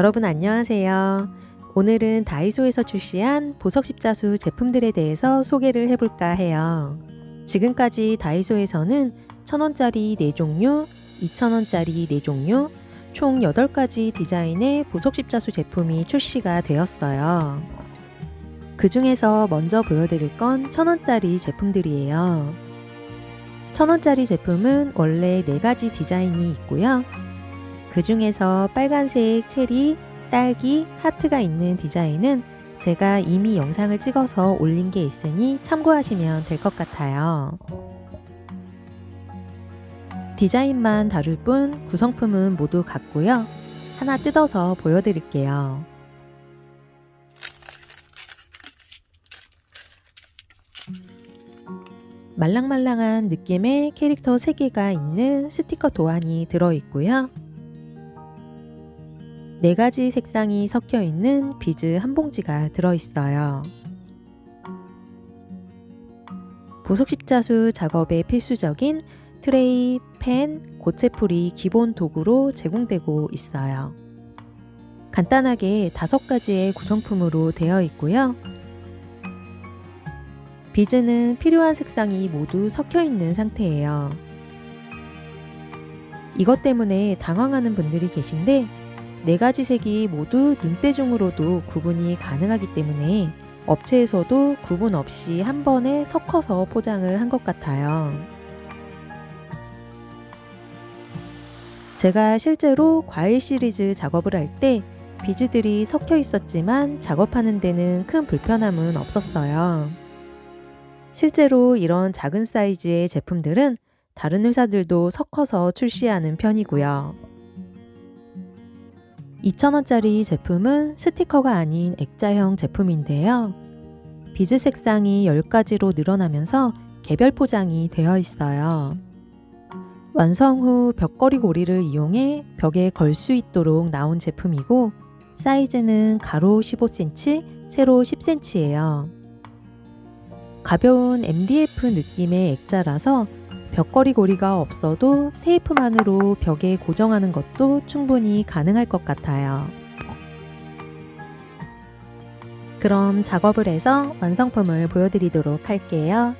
여러분 안녕하세요. 오늘은 다이소에서 출시한 보석 십자수 제품들에 대해서 소개를 해볼까 해요. 지금까지 다이소에서는 1,000원짜리 4종류, 2,000원짜리 4종류, 총 8가지 디자인의 보석 십자수 제품이 출시가 되었어요. 그 중에서 먼저 보여드릴 건 1,000원짜리 제품들이에요. 1,000원짜리 제품은 원래 4가지 디자인이 있고요. 그 중에서 빨간색, 체리, 딸기, 하트가 있는 디자인은 제가 이미 영상을 찍어서 올린 게 있으니 참고하시면 될 것 같아요. 디자인만 다를 뿐 구성품은 모두 같고요. 하나 뜯어서 보여드릴게요. 말랑말랑한 느낌의 캐릭터 3개가 있는 스티커 도안이 들어있고요. 4가지 색상이 섞여 있는 비즈 한 봉지가 들어있어요. 보석 십자수 작업에 필수적인 트레이, 펜, 고체풀이 기본 도구로 제공되고 있어요. 간단하게 5가지의 구성품으로 되어 있고요. 비즈는 필요한 색상이 모두 섞여 있는 상태예요. 이것 때문에 당황하는 분들이 계신데 4가지 색이 모두 눈대중으로도 구분이 가능하기 때문에 업체에서도 구분 없이 한 번에 섞어서 포장을 한 것 같아요. 제가 실제로 과일 시리즈 작업을 할 때 비즈들이 섞여 있었지만 작업하는 데는 큰 불편함은 없었어요. 실제로 이런 작은 사이즈의 제품들은 다른 회사들도 섞어서 출시하는 편이고요. 2,000원짜리 제품은 스티커가 아닌 액자형 제품인데요. 비즈 색상이 10가지로 늘어나면서 개별 포장이 되어 있어요. 완성 후 벽걸이 고리를 이용해 벽에 걸 수 있도록 나온 제품이고 사이즈는 가로 15cm, 세로 10cm예요. 가벼운 MDF 느낌의 액자라서 벽걸이 고리가 없어도 테이프만으로 벽에 고정하는 것도 충분히 가능할 것 같아요. 그럼 작업을 해서 완성품을 보여드리도록 할게요.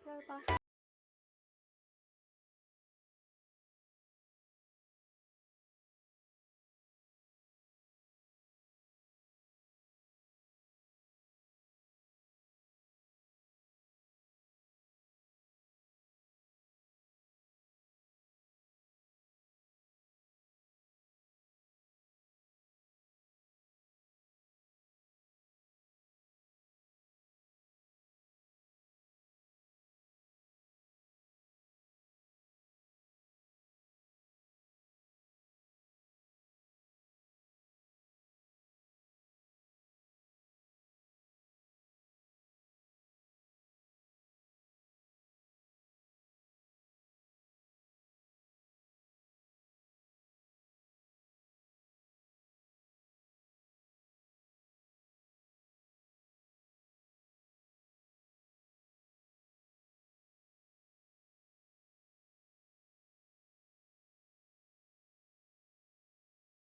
짧아.